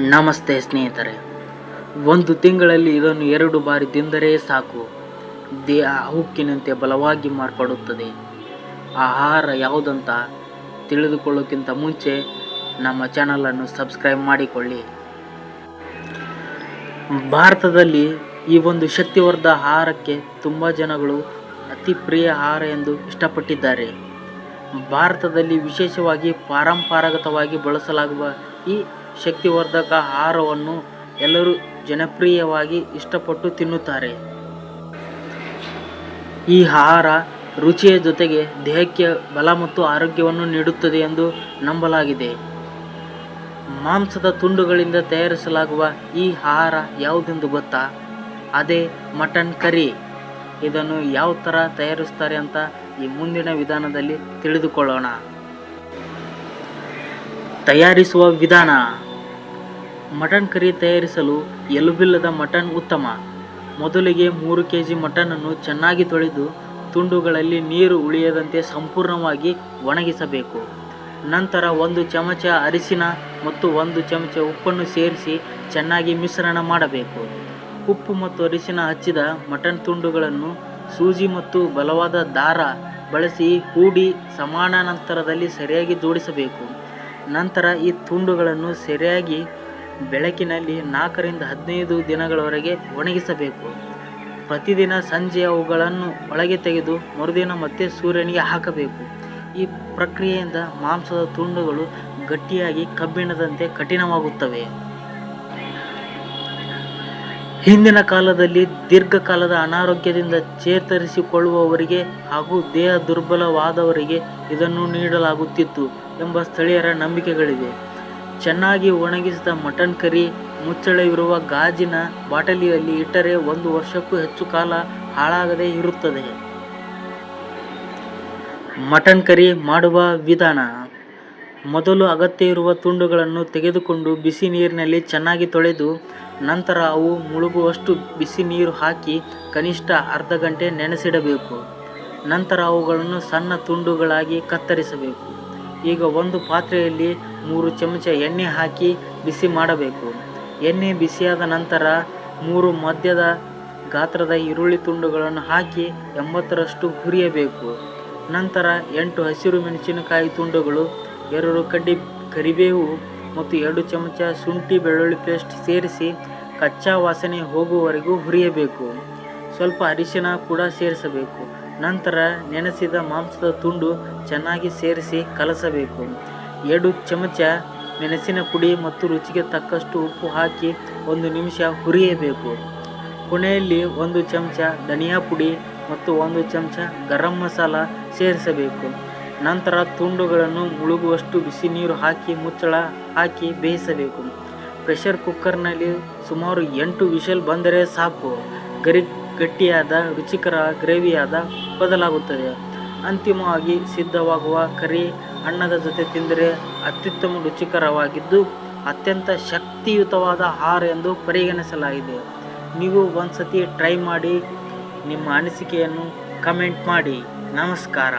ನಮಸ್ತೆ ಸ್ನೇಹಿತರೆ, ಒಂದು ತಿಂಗಳಲ್ಲಿ ಇದನ್ನು 2 ಬಾರಿ ತಿಂದರೆ ಸಾಕು, ದೇಹ ಉಕ್ಕಿನಂತೆ ಬಲವಾಗಿ ಮಾರ್ಪಡುತ್ತದೆ. ಆಹಾರ ಯಾವುದಂತ ತಿಳಿದುಕೊಳ್ಳೋಕ್ಕಿಂತ ಮುಂಚೆ ನಮ್ಮ ಚಾನಲನ್ನು ಸಬ್ಸ್ಕ್ರೈಬ್ ಮಾಡಿಕೊಳ್ಳಿ. ಭಾರತದಲ್ಲಿ ಈ ಒಂದು ಶಕ್ತಿವರ್ಧಕ ಆಹಾರಕ್ಕೆ ತುಂಬ ಜನಗಳು ಅತಿ ಪ್ರಿಯ ಆಹಾರ ಎಂದು ಇಷ್ಟಪಟ್ಟಿದ್ದಾರೆ. ಭಾರತದಲ್ಲಿ ವಿಶೇಷವಾಗಿ ಪರಂಪರಾಗತವಾಗಿ ಬಳಸಲಾಗುವ ಈ ಶಕ್ತಿವರ್ಧಕ ಆಹಾರವನ್ನು ಎಲ್ಲರೂ ಜನಪ್ರಿಯವಾಗಿ ಇಷ್ಟಪಟ್ಟು ತಿನ್ನುತ್ತಾರೆ. ಈ ಆಹಾರ ರುಚಿಯ ಜೊತೆಗೆ ದೇಹಕ್ಕೆ ಬಲ ಮತ್ತು ಆರೋಗ್ಯವನ್ನು ನೀಡುತ್ತದೆ ಎಂದು ನಂಬಲಾಗಿದೆ. ಮಾಂಸದ ತುಂಡುಗಳಿಂದ ತಯಾರಿಸಲಾಗುವ ಈ ಆಹಾರ ಯಾವುದೆಂದು ಗೊತ್ತಾ? ಅದೇ ಮಟನ್ ಕರಿ. ಇದನ್ನು ಯಾವ ಥರ ತಯಾರಿಸ್ತಾರೆ ಅಂತ ಈ ಮುಂದಿನ ವಿಧಾನದಲ್ಲಿ ತಿಳಿದುಕೊಳ್ಳೋಣ. ತಯಾರಿಸುವ ವಿಧಾನ. ಮಟನ್ ಕರಿ ತಯಾರಿಸಲು ಎಲುಬಿಲ್ಲದ ಮಟನ್ ಉತ್ತಮ. ಮೊದಲಿಗೆ 3 kg ಮಟನನ್ನು ಚೆನ್ನಾಗಿ ತೊಳೆದು ತುಂಡುಗಳಲ್ಲಿ ನೀರು ಉಳಿಯದಂತೆ ಸಂಪೂರ್ಣವಾಗಿ ಒಣಗಿಸಬೇಕು. ನಂತರ 1 ಚಮಚ ಅರಿಶಿನ ಮತ್ತು 1 ಚಮಚ ಉಪ್ಪನ್ನು ಸೇರಿಸಿ ಚೆನ್ನಾಗಿ ಮಿಶ್ರಣ ಮಾಡಬೇಕು. ಉಪ್ಪು ಮತ್ತು ಅರಿಶಿನ ಹಚ್ಚಿದ ಮಟನ್ ತುಂಡುಗಳನ್ನು ಸೂಜಿ ಮತ್ತು ಬಲವಾದ ದಾರ ಬಳಸಿ ಹೂಡಿ ಸಮಾನಾಂತರದಲ್ಲಿ ಸರಿಯಾಗಿ ಜೋಡಿಸಬೇಕು. ನಂತರ ಈ ತುಂಡುಗಳನ್ನು ಸರಿಯಾಗಿ ಬೆಳಕಿನಲ್ಲಿ 4 ರಿಂದ 15 ದಿನಗಳವರೆಗೆ ಒಣಗಿಸಬೇಕು. ಪ್ರತಿದಿನ ಸಂಜೆ ಅವುಗಳನ್ನು ಒಳಗೆ ತೆಗೆದು ಮರುದಿನ ಮತ್ತೆ ಸೂರ್ಯನಿಗೆ ಹಾಕಬೇಕು. ಈ ಪ್ರಕ್ರಿಯೆಯಿಂದ ಮಾಂಸದ ತುಂಡುಗಳು ಗಟ್ಟಿಯಾಗಿ ಕಬ್ಬಿಣದಂತೆ ಕಠಿಣವಾಗುತ್ತವೆ. ಹಿಂದಿನ ಕಾಲದಲ್ಲಿ ದೀರ್ಘಕಾಲದ ಅನಾರೋಗ್ಯದಿಂದ ಚೇತರಿಸಿಕೊಳ್ಳುವವರಿಗೆ ಹಾಗೂ ದೇಹ ದುರ್ಬಲವಾದವರಿಗೆ ಇದನ್ನು ನೀಡಲಾಗುತ್ತಿತ್ತು ಎಂಬ ಸ್ಥಳೀಯರ ನಂಬಿಕೆಗಳಿವೆ. ಚೆನ್ನಾಗಿ ಒಣಗಿಸಿದ ಮಟನ್ ಕರಿ ಮುಚ್ಚಳವಿರುವ ಗಾಜಿನ ಬಾಟಲಿಯಲ್ಲಿ ಇಟ್ಟರೆ 1 ವರ್ಷಕ್ಕೂ ಹೆಚ್ಚು ಕಾಲ ಹಾಳಾಗದೇ ಇರುತ್ತದೆ. ಮಟನ್ ಕರಿ ಮಾಡುವ ವಿಧಾನ. ಮೊದಲು ಅಗತ್ಯ ಇರುವ ತುಂಡುಗಳನ್ನು ತೆಗೆದುಕೊಂಡು ಬಿಸಿ ನೀರಿನಲ್ಲಿ ಚೆನ್ನಾಗಿ ತೊಳೆದು ನಂತರ ಅವು ಮುಳುಗುವಷ್ಟು ಬಿಸಿ ನೀರು ಹಾಕಿ ಕನಿಷ್ಠ ಅರ್ಧ ಗಂಟೆ ನೆನೆಸಿಡಬೇಕು. ನಂತರ ಅವುಗಳನ್ನು ಸಣ್ಣ ತುಂಡುಗಳಾಗಿ ಕತ್ತರಿಸಬೇಕು. ಈಗ ಒಂದು ಪಾತ್ರೆಯಲ್ಲಿ 3 ಚಮಚ ಎಣ್ಣೆ ಹಾಕಿ ಬಿಸಿ ಮಾಡಬೇಕು. ಎಣ್ಣೆ ಬಿಸಿಯಾದ ನಂತರ 3 ಮಧ್ಯದ ಗಾತ್ರದ ಈರುಳ್ಳಿ ತುಂಡುಗಳನ್ನು ಹಾಕಿ 80ರಷ್ಟು ಹುರಿಯಬೇಕು. ನಂತರ 8 ಹಸಿರು ಮೆಣಸಿನಕಾಯಿ ತುಂಡುಗಳು, 2 ಕಡ್ಡಿ ಕರಿಬೇವು ಮತ್ತು 2 ಚಮಚ ಶುಂಠಿ ಬೆಳ್ಳುಳ್ಳಿ ಪೇಸ್ಟ್ ಸೇರಿಸಿ ಕಚ್ಚಾ ವಾಸನೆ ಹೋಗುವವರೆಗೂ ಹುರಿಯಬೇಕು. ಸ್ವಲ್ಪ ಅರಿಶಿನ ಕೂಡ ಸೇರಿಸಬೇಕು. ನಂತರ ನೆನೆಸಿದ ಮಾಂಸದ ತುಂಡು ಚೆನ್ನಾಗಿ ಸೇರಿಸಿ ಕಲಸಬೇಕು. 2 ಚಮಚ ಮೆಣಸಿನ ಪುಡಿ ಮತ್ತು ರುಚಿಗೆ ತಕ್ಕಷ್ಟು ಉಪ್ಪು ಹಾಕಿ 1 ನಿಮಿಷ ಹುರಿಯಬೇಕು. ಕೊನೆಯಲ್ಲಿ 1 ಚಮಚ ಧನಿಯಾ ಪುಡಿ ಮತ್ತು 1 ಚಮಚ ಗರಂ ಮಸಾಲ ಸೇರಿಸಬೇಕು. ನಂತರ ತುಂಡುಗಳನ್ನು ಮುಳುಗುವಷ್ಟು ಬಿಸಿ ನೀರು ಹಾಕಿ ಮುಚ್ಚಳ ಹಾಕಿ ಬೇಯಿಸಬೇಕು. ಪ್ರೆಷರ್ ಕುಕ್ಕರ್ನಲ್ಲಿ ಸುಮಾರು 8 ವಿಷಲ್ ಬಂದರೆ ಸಾಕು. ಗಟ್ಟಿಯಾದ ರುಚಿಕರ ಗ್ರೇವಿಯಾದ ಬದಲಾಗುತ್ತದೆ. ಅಂತಿಮವಾಗಿ ಸಿದ್ಧವಾಗುವ ಕರಿ ಅನ್ನದ ಜೊತೆ ತಿಂದರೆ ಅತ್ಯುತ್ತಮ ರುಚಿಕರವಾಗಿದ್ದು ಅತ್ಯಂತ ಶಕ್ತಿಯುತವಾದ ಆಹಾರ ಎಂದು ಪರಿಗಣಿಸಲಾಗಿದೆ. ನೀವು ಒಂದ್ಸತಿ ಟ್ರೈ ಮಾಡಿ ನಿಮ್ಮ ಅನಿಸಿಕೆಯನ್ನು ಕಮೆಂಟ್ ಮಾಡಿ. ನಮಸ್ಕಾರ.